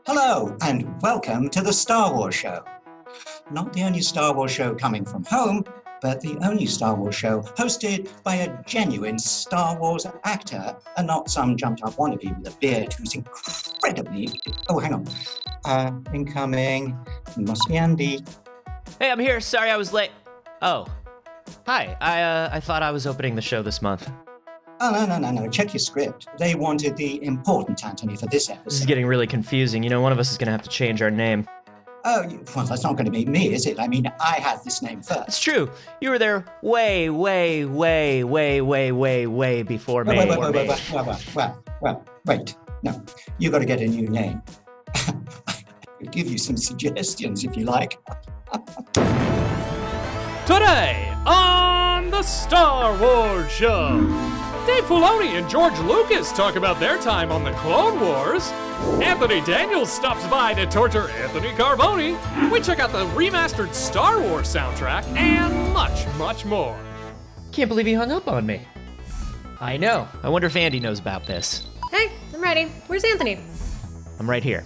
Hello, and welcome to the Star Wars Show. Not the only Star Wars show coming from home, but the only Star Wars show hosted by a genuine Star Wars actor and not some jumped-up wannabe with a beard who's incredibly... Oh, hang on. Incoming. Must be Andy. Hey, I'm here. Sorry I was late. Oh. Hi. I thought I was opening the show this month. Oh, no. Check your script. They wanted the important Anthony for this episode. This is getting really confusing. You know, one of us is going to have to change our name. Oh, well, that's not going to be me, is it? I mean, I had this name first. It's true. You were there way before me. Wait. No, you got to get a new name. I could give you some suggestions if you like. Today on the Star Wars Show, Dave Filoni and George Lucas talk about their time on the Clone Wars. Anthony Daniels stops by to torture Anthony Carboni. We check out the remastered Star Wars soundtrack and much more. Can't believe he hung up on me. I know. I wonder if Andy knows about this. Hey, I'm ready. Where's Anthony? I'm right here.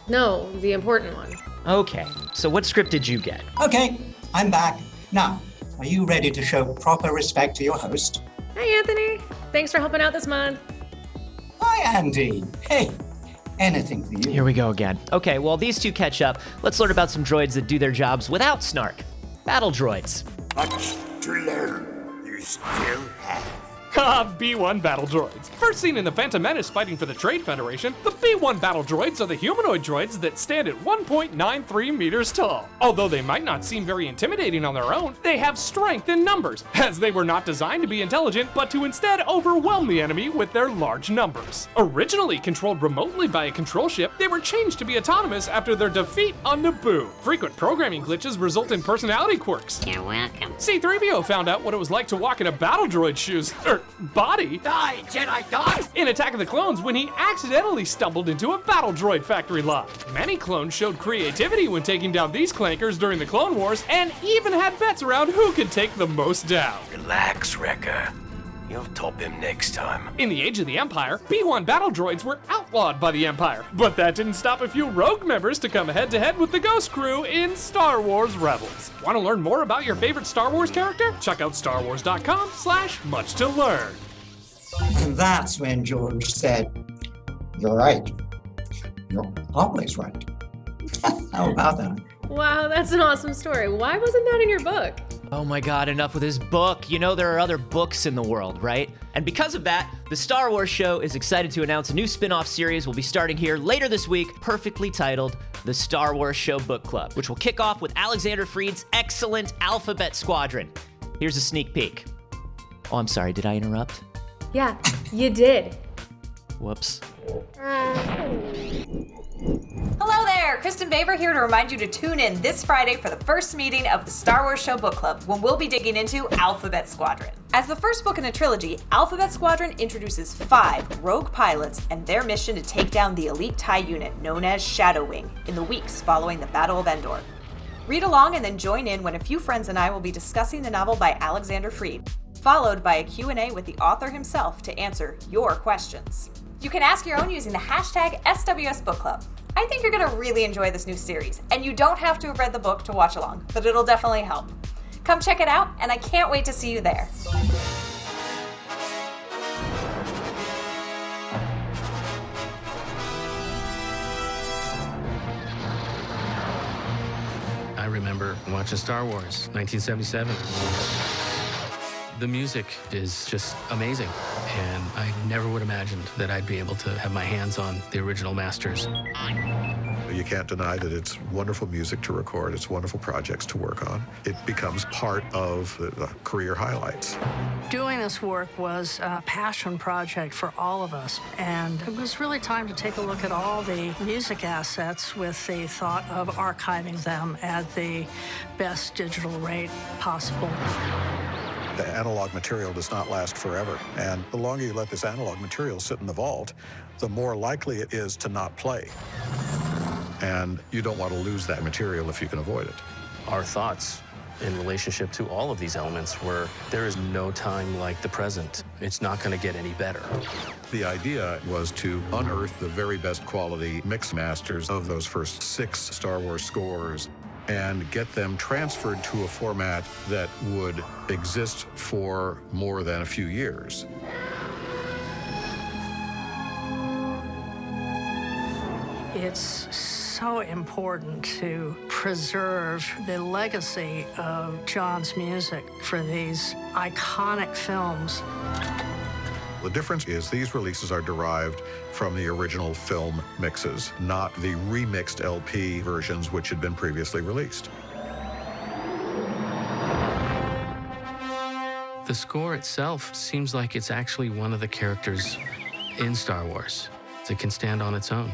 No, the important one. Okay, so what script did you get? Okay, I'm back. Now, are you ready to show proper respect to your host? Hey, Anthony. Thanks for helping out this month. Hi, Andy. Hey, anything for you. Here we go again. Okay, while these two catch up, let's learn about some droids that do their jobs without snark. Battle droids. Much to learn. You still have. B-1 battle droids. First seen in The Phantom Menace fighting for the Trade Federation, the B-1 battle droids are the humanoid droids that stand at 1.93 meters tall. Although they might not seem very intimidating on their own, they have strength in numbers, as they were not designed to be intelligent, but to instead overwhelm the enemy with their large numbers. Originally controlled remotely by a control ship, they were changed to be autonomous after their defeat on Naboo. Frequent programming glitches result in personality quirks. You're welcome. C-3PO found out what it was like to walk in a battle droid's shoes, body, Die, Jedi gods! in Attack of the Clones when he accidentally stumbled into a battle droid factory lot. Many clones showed creativity when taking down these clankers during the Clone Wars, and even had bets around who could take the most down. Relax, Wrecker. You'll top him next time. In the Age of the Empire, B-1 battle droids were outlawed by the Empire, but that didn't stop a few rogue members to come head-to-head with the Ghost Crew in Star Wars Rebels. Want to learn more about your favorite Star Wars character? Check out starwars.com/much to learn. And that's when George said, "You're right. You're always right." How about that? Wow, that's an awesome story. Why wasn't that in your book? Oh my god, enough with his book. You know there are other books in the world, right? And because of that, the Star Wars Show is excited to announce a new spin-off series will be starting here later this week, perfectly titled The Star Wars Show Book Club, which will kick off with Alexander Freed's excellent Alphabet Squadron. Here's a sneak peek. Oh, I'm sorry, did I interrupt? Yeah, you did. Whoops. Hello there! Kristen Baver here to remind you to tune in this Friday for the first meeting of the Star Wars Show Book Club, when we'll be digging into Alphabet Squadron. As the first book in a trilogy, Alphabet Squadron introduces 5 rogue pilots and their mission to take down the elite TIE unit known as Shadow Wing in the weeks following the Battle of Endor. Read along and then join in when a few friends and I will be discussing the novel by Alexander Freed, followed by a Q&A with the author himself to answer your questions. You can ask your own using the hashtag SWS Book Club. I think you're going to really enjoy this new series, and you don't have to have read the book to watch along, but it'll definitely help. Come check it out, and I can't wait to see you there. I remember watching Star Wars, 1977. The music is just amazing, and I never would have imagined that I'd be able to have my hands on the original masters. You can't deny that it's wonderful music to record, it's wonderful projects to work on. It becomes part of the career highlights. Doing this work was a passion project for all of us, and it was really time to take a look at all the music assets with the thought of archiving them at the best digital rate possible. The analog material does not last forever, and the longer you let this analog material sit in the vault, the more likely it is to not play. And you don't want to lose that material if you can avoid it. Our thoughts in relationship to all of these elements where there is no time like the present. It's not going to get any better. The idea was to unearth the very best quality mix masters of those first 6 Star Wars scores and get them transferred to a format that would exist for more than a few years. It's so important to preserve the legacy of John's music for these iconic films. The difference is these releases are derived from the original film mixes, not the remixed LP versions which had been previously released. The score itself seems like it's actually one of the characters in Star Wars that can stand on its own.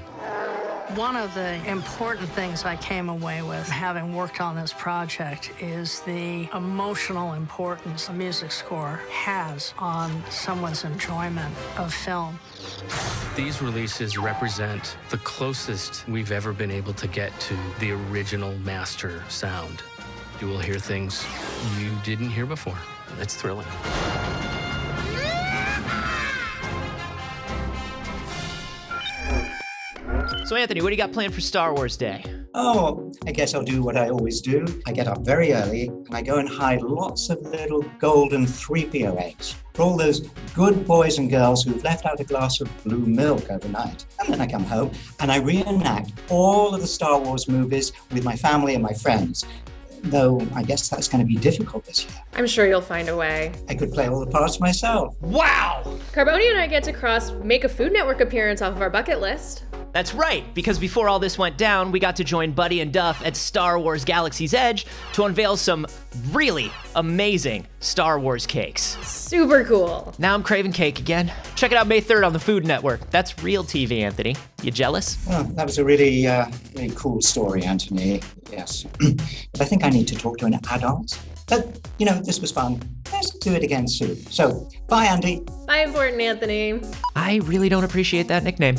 One of the important things I came away with, having worked on this project, is the emotional importance a music score has on someone's enjoyment of film. These releases represent the closest we've ever been able to get to the original master sound. You will hear things you didn't hear before. It's thrilling. So, Anthony, what do you got planned for Star Wars Day? Oh, I guess I'll do what I always do. I get up very early and I go and hide lots of little golden 3PO eggs for all those good boys and girls who've left out a glass of blue milk overnight. And then I come home and I reenact all of the Star Wars movies with my family and my friends. Though I guess that's going to be difficult this year. I'm sure you'll find a way. I could play all the parts myself. Wow! Carboni and I get to make a Food Network appearance off of our bucket list. That's right, because before all this went down, we got to join Buddy and Duff at Star Wars Galaxy's Edge to unveil some really amazing Star Wars cakes. Super cool. Now I'm craving cake again. Check it out May 3rd on the Food Network. That's real TV, Anthony. You jealous? Well, that was a really cool story, Anthony. Yes. But I think I need to talk to an adult. But, this was fun. Let's do it again soon. So, bye, Andy. Bye, important Anthony. I really don't appreciate that nickname.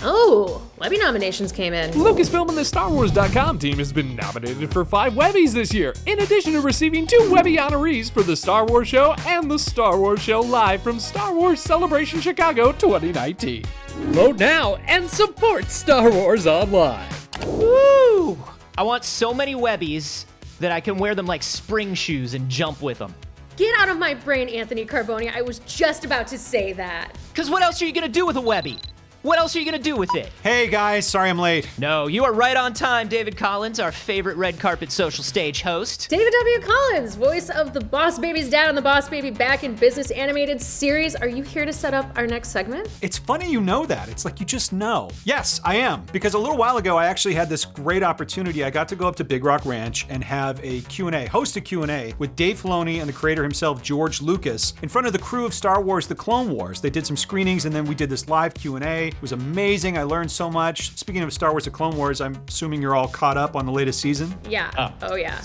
Oh, Webby nominations came in. Lucasfilm and the StarWars.com team has been nominated for 5 Webbies this year, in addition to receiving 2 Webby honorees for the Star Wars Show and the Star Wars Show Live from Star Wars Celebration Chicago 2019. Vote now and support Star Wars Online. Woo! I want so many Webbies that I can wear them like spring shoes and jump with them. Get out of my brain, Anthony Carboni. I was just about to say that. Because what else are you going to do with a Webby? What else are you going to do with it? Hey guys, sorry I'm late. No, you are right on time, David Collins, our favorite red carpet social stage host. David W. Collins, voice of the Boss Baby's Dad on the Boss Baby Back in Business animated series. Are you here to set up our next segment? It's funny you know that. It's like you just know. Yes, I am. Because a little while ago, I actually had this great opportunity. I got to go up to Big Rock Ranch and have a Q&A, host a Q&A with Dave Filoni and the creator himself, George Lucas, in front of the crew of Star Wars: The Clone Wars. They did some screenings and then we did this live Q&A. It was amazing. I learned so much. Speaking of Star Wars: The Clone Wars, I'm assuming you're all caught up on the latest season? Yeah. Oh yeah.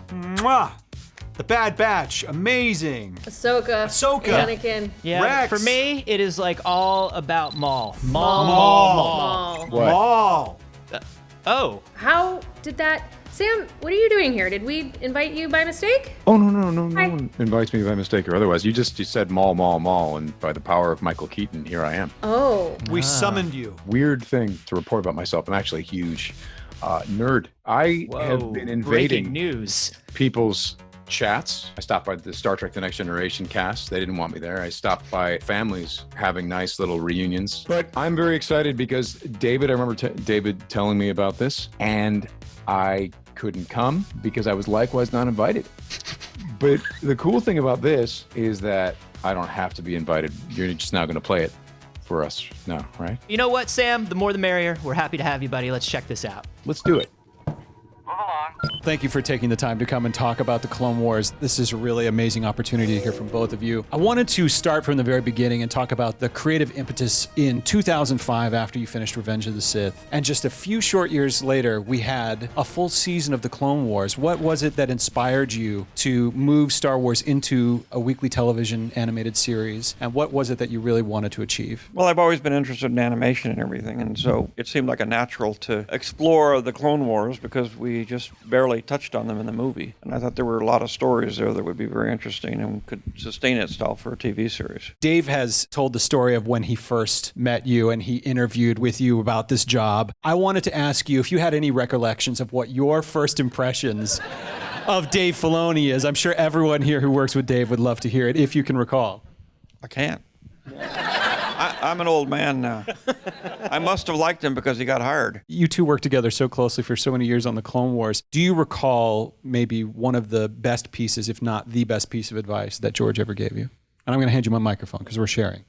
Mwah! The Bad Batch, amazing. Ahsoka. Anakin. Yeah, Rex. for me, it is like all about Maul. Maul. Oh. How did that... Sam, what are you doing here? Did we invite you by mistake? Oh, no one invites me by mistake or otherwise. You said Maul, and by the power of Michael Keaton, here I am. Oh. We summoned you. Weird thing to report about myself. I'm actually a huge nerd. I have been invading news. people's chats. I stopped by the Star Trek The Next Generation cast. They didn't want me there. I stopped by families having nice little reunions. But I'm very excited because David, I remember David telling me about this, and I couldn't come because I was likewise not invited. But the cool thing about this is that I don't have to be invited. You're just now going to play it for us now, right? You know what, Sam? The more the merrier. We're happy to have you, buddy. Let's check this out. Let's do it. Thank you for taking the time to come and talk about the Clone Wars. This is a really amazing opportunity to hear from both of you. I wanted to start from the very beginning and talk about the creative impetus in 2005 after you finished Revenge of the Sith. And just a few short years later, we had a full season of the Clone Wars. What was it that inspired you to move Star Wars into a weekly television animated series? And what was it that you really wanted to achieve? Well, I've always been interested in animation and everything, and so it seemed like a natural to explore the Clone Wars because we just barely touched on them in the movie. And I thought there were a lot of stories there that would be very interesting and could sustain itself for a TV series. Dave has told the story of when he first met you and he interviewed with you about this job. I wanted to ask you if you had any recollections of what your first impressions of Dave Filoni is. I'm sure everyone here who works with Dave would love to hear it, if you can recall. I can't. I'm an old man now. I must have liked him because he got hired. You two worked together so closely for so many years on the Clone Wars. Do you recall maybe one of the best pieces, if not the best piece of advice that George ever gave you? And I'm going to hand you my microphone because we're sharing.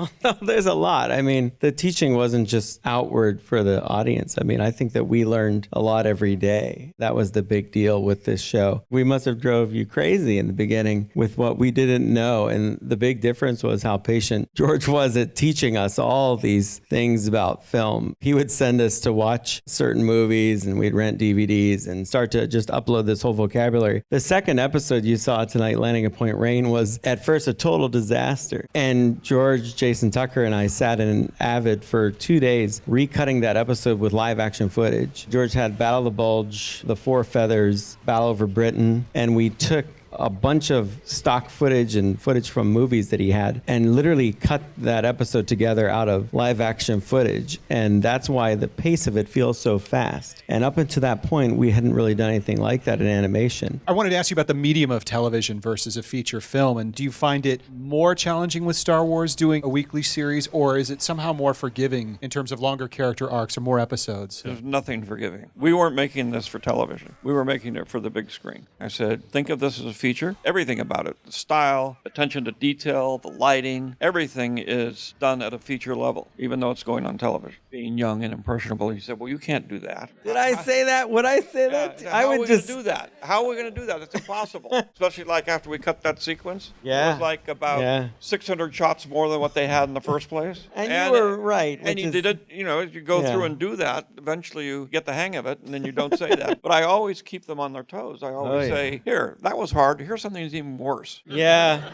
Oh, no, there's a lot. I mean, the teaching wasn't just outward for the audience. I mean, I think that we learned a lot every day. That was the big deal with this show. We must have drove you crazy in the beginning with what we didn't know. And the big difference was how patient George was at teaching us all these things about film. He would send us to watch certain movies and we'd rent DVDs and start to just upload this whole vocabulary. The second episode you saw tonight, Landing at Point Rain, was at first a total disaster. And George, Jason Tucker, and I sat in Avid for 2 days recutting that episode with live action footage. George had Battle of the Bulge, The Four Feathers, Battle over Britain, and we took a bunch of stock footage and footage from movies that he had and literally cut that episode together out of live action footage. And that's why the pace of it feels so fast. And up until that point, we hadn't really done anything like that in animation. I wanted to ask you about the medium of television versus a feature film. And do you find it more challenging with Star Wars doing a weekly series, or is it somehow more forgiving in terms of longer character arcs or more episodes? There's nothing forgiving. We weren't making this for television. We were making it for the big screen. I said, think of this as a feature. Everything about it, the style, attention to detail, the lighting, everything is done at a feature level, even though it's going on television. Being young and impressionable, he said, well, you can't do that. Did I say that? Would I say that? I would just do that. How are we going to do that? It's impossible. Especially like after we cut that sequence. Yeah. It was like about 600 shots more than what they had in the first place. And you were right. And you did it, as you go through and do that, eventually you get the hang of it, and then you don't say that. But I always keep them on their toes. I always say, here, that was hard. Here's something that's even worse. Yeah.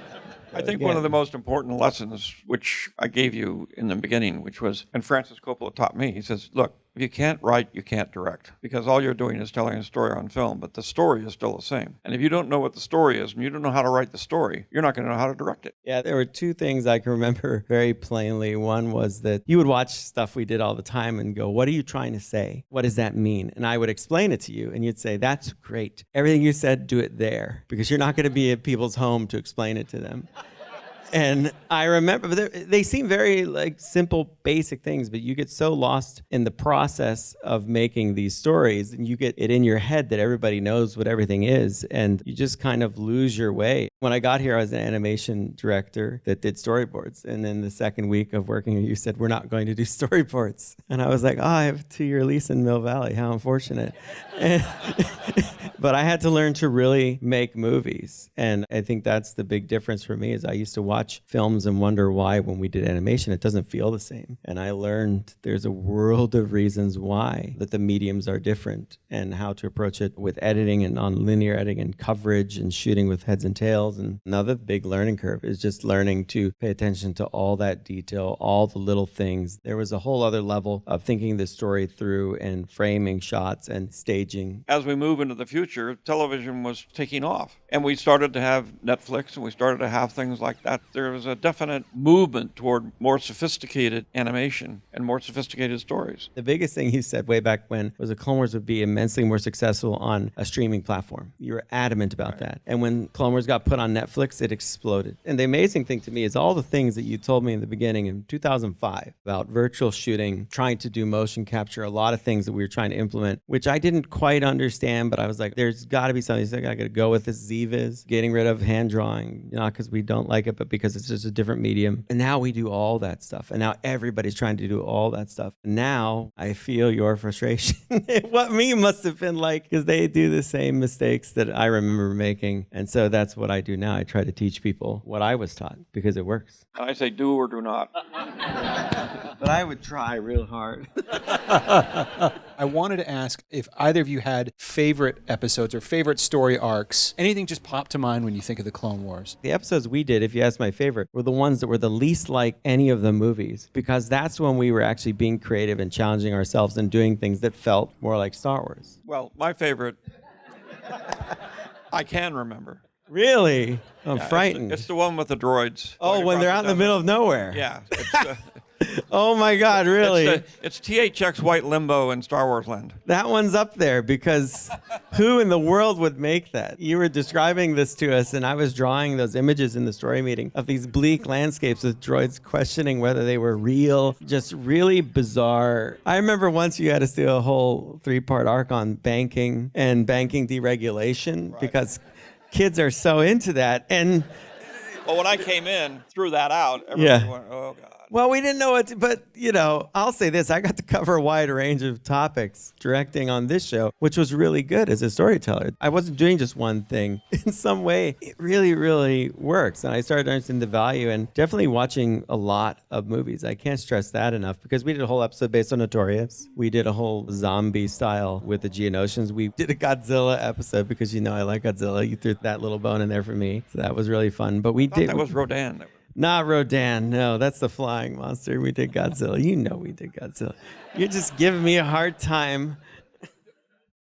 I think one of the most important lessons, which I gave you in the beginning, which was, and Francis Coppola taught me, he says, look, if you can't write, you can't direct. Because all you're doing is telling a story on film, but the story is still the same. And if you don't know what the story is, and you don't know how to write the story, you're not going to know how to direct it. Yeah, there were two things I can remember very plainly. One was that you would watch stuff we did all the time and go, what are you trying to say? What does that mean? And I would explain it to you, and you'd say, that's great. Everything you said, do it there. Because you're not going to be at people's home to explain it to them. And I remember, they seem very simple, basic things, but you get so lost in the process of making these stories, and you get it in your head that everybody knows what everything is, and you just kind of lose your way. When I got here, I was an animation director that did storyboards, and then the second week of working here, you said, we're not going to do storyboards. And I was like, I have a 2-year lease in Mill Valley. How unfortunate. But I had to learn to really make movies, and I think that's the big difference for me. Is I used to watch films and wonder why when we did animation it doesn't feel the same, and I learned there's a world of reasons why, that the mediums are different and how to approach it with editing and non-linear editing and coverage and shooting with heads and tails. And another big learning curve is just learning to pay attention to all that detail, all the little things. There was a whole other level of thinking the story through and framing shots and staging. As we move into the future, television was taking off, and we started to have Netflix, and we started to have things like that. There was a definite movement toward more sophisticated animation and more sophisticated stories. The biggest thing you said way back when was the Clone Wars would be immensely more successful on a streaming platform. You were adamant about that. And when Clone Wars got put on Netflix, it exploded. And the amazing thing to me is all the things that you told me in the beginning in 2005 about virtual shooting, trying to do motion capture, a lot of things that we were trying to implement, which I didn't quite understand, but I was like, there's got to be something. So I got to go with this ZViz, getting rid of hand drawing, not because we don't like it, but because it's just a different medium. And now we do all that stuff. And now everybody's trying to do all that stuff. And now I feel your frustration. What me must have been like, because they do the same mistakes that I remember making. And so that's what I do now. I try to teach people what I was taught because it works. I say do or do not. But I would try real hard. I wanted to ask if either of you had favorite episodes or favorite story arcs. Anything just popped to mind when you think of the Clone Wars? The episodes we did, if you ask my favorite, were the ones that were the least like any of the movies, because that's when we were actually being creative and challenging ourselves and doing things that felt more like Star Wars. Well, my favorite, I can remember. Really? I'm frightened. It's the one with the droids. Oh, when they're out in the middle of nowhere. Yeah. It's, oh my God, really? It's THX White Limbo in Star Wars Land. That one's up there because who in the world would make that? You were describing this to us, and I was drawing those images in the story meeting of these bleak landscapes with droids questioning whether they were real. Just really bizarre. I remember once you had us do a whole 3-part arc on banking and banking deregulation because kids are so into that. And well, when I came in, threw that out, everybody went, oh, God. Well, we didn't know what to, but, you know, I'll say this. I got to cover a wide range of topics directing on this show, which was really good as a storyteller. I wasn't doing just one thing. In some way, it really, really works. And I started understanding the value and definitely watching a lot of movies. I can't stress that enough because we did a whole episode based on Notorious. We did a whole zombie style with the Geonosians. We did a Godzilla episode because, you know, I like Godzilla. You threw that little bone in there for me. So that was really fun. But we did. That was Rodan. Not Rodan, no, that's the flying monster. We did Godzilla. You know we did Godzilla. You're just giving me a hard time.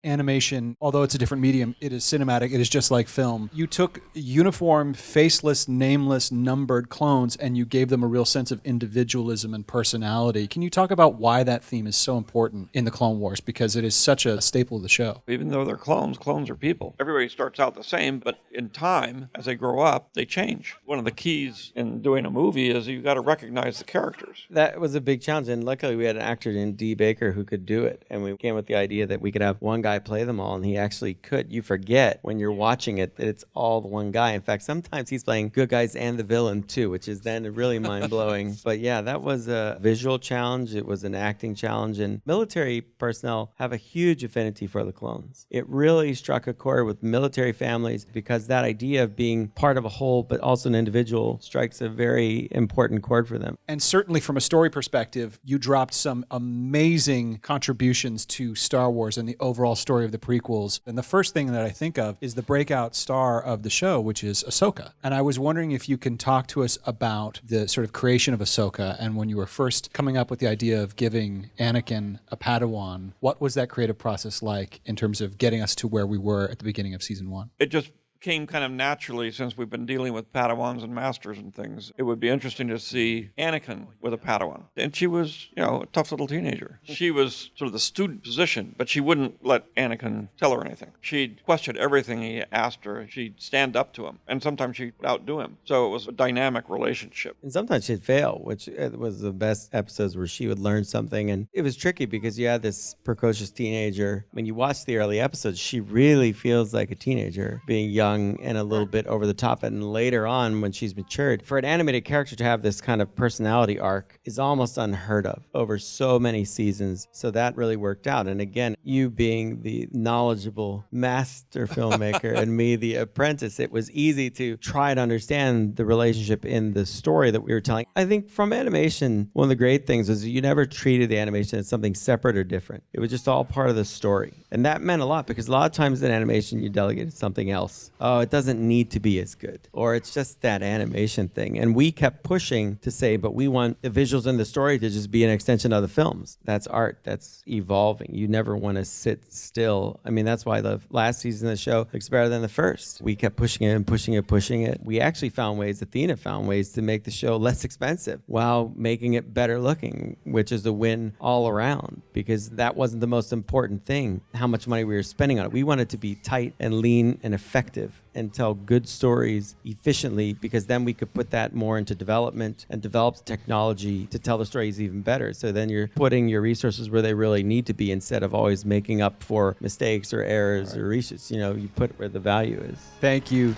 Animation, although it's a different medium, it is cinematic. It is just like film. You took uniform, faceless, nameless, numbered clones and you gave them a real sense of individualism and personality. Can you talk about why that theme is so important in the Clone Wars? Because it is such a staple of the show. Even though they're clones, clones are people. Everybody starts out the same, but in time, as they grow up, they change. One of the keys in doing a movie is you got to recognize the characters. That was a big challenge, and luckily we had an actor in D. Baker who could do it, and we came with the idea that we could have one guy play them all, and he actually could. You forget when you're watching it that it's all the one guy. In fact, sometimes he's playing good guys and the villain too, which is then really mind-blowing. But yeah, that was a visual challenge. It was an acting challenge, and military personnel have a huge affinity for the clones. It really struck a chord with military families because that idea of being part of a whole but also an individual strikes a very important chord for them. And certainly from a story perspective, you dropped some amazing contributions to Star Wars and the overall story of the prequels. And the first thing that I think of is the breakout star of the show, which is Ahsoka. And I was wondering if you can talk to us about the sort of creation of Ahsoka and when you were first coming up with the idea of giving Anakin a Padawan. What was that creative process like in terms of getting us to where we were at the beginning of season 1? It just came kind of naturally since we've been dealing with Padawans and Masters and things. It would be interesting to see Anakin with a Padawan. And she was, you know, a tough little teenager. She was sort of the student position, but she wouldn't let Anakin tell her anything. She'd question everything he asked her. She'd stand up to him. And sometimes she'd outdo him. So it was a dynamic relationship. And sometimes she'd fail, which was the best episodes where she would learn something. And it was tricky because you had this precocious teenager. When you watch the early episodes, she really feels like a teenager, being young and a little bit over the top. And later on, when she's matured, for an animated character to have this kind of personality arc is almost unheard of over so many seasons. So that really worked out. And again, you being the knowledgeable master filmmaker and me, the apprentice, it was easy to try to understand the relationship in the story that we were telling. I think from animation, one of the great things was you never treated the animation as something separate or different. It was just all part of the story. And that meant a lot because a lot of times in animation, you delegated something else. Oh, it doesn't need to be as good. Or it's just that animation thing. And we kept pushing to say, but we want the visuals and the story to just be an extension of the films. That's art. That's evolving. You never want to sit still. I mean, that's why the last season of the show looks better than the first. We kept pushing it and pushing it, pushing it. We actually found ways, Athena found ways to make the show less expensive while making it better looking, which is a win all around because that wasn't the most important thing, how much money we were spending on it. We wanted to be tight and lean and effective and tell good stories efficiently because then we could put that more into development and develop the technology to tell the stories even better. So then you're putting your resources where they really need to be instead of always making up for mistakes or errors or reshoots. You know, you put it where the value is. Thank you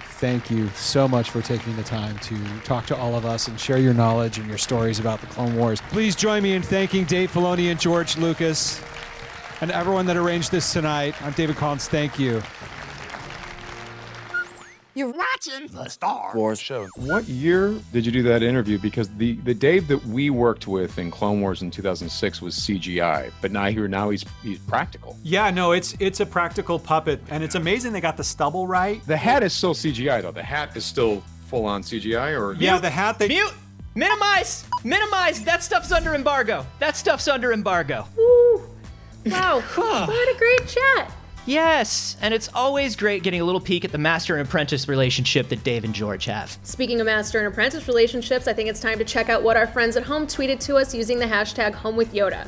so much for taking the time to talk to all of us and share your knowledge and your stories about the Clone Wars. Please join me in thanking Dave Filoni and George Lucas and everyone that arranged this tonight. I'm David Collins. Thank you. You're watching the Star Wars show. What year did you do that interview? Because the Dave that we worked with in Clone Wars in 2006 was CGI, but now he's practical. Yeah, no, it's a practical puppet, and it's amazing they got the stubble right. The hat is still CGI though. The hat is still full on CGI, or yeah, the hat they mute. Minimize! That stuff's under embargo. Ooh. Wow. What a great chat. Yes, and it's always great getting a little peek at the master and apprentice relationship that Dave and George have. Speaking of master and apprentice relationships, I think it's time to check out what our friends at home tweeted to us using the hashtag #HomeWithYoda.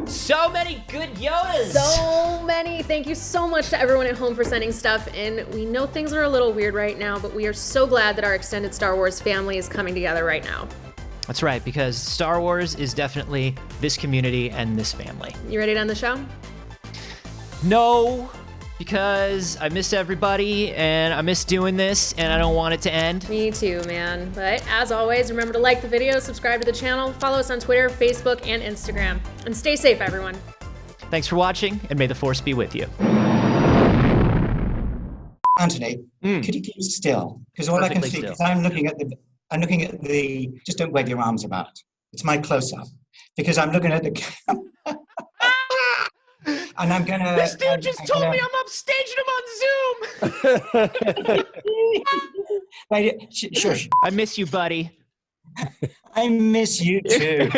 So many good Yodas! So many. Thank you so much to everyone at home for sending stuff in. We know things are a little weird right now, but we are so glad that our extended Star Wars family is coming together right now. That's right, because Star Wars is definitely this community and this family. You ready to end the show? No, because I miss everybody and I miss doing this and I don't want it to end. Me too, man. But as always, remember to like the video, subscribe to the channel, follow us on Twitter, Facebook, and Instagram. And stay safe, everyone. Thanks for watching, and may the Force be with you. Anthony, could you keep still? Because all I can see, because I'm looking at the, just don't wave your arms about. It's my close-up. Because I'm looking at the camera. And I'm gonna. This dude just told me I'm upstaging him on Zoom. Wait, shush. I miss you, buddy. I miss you too.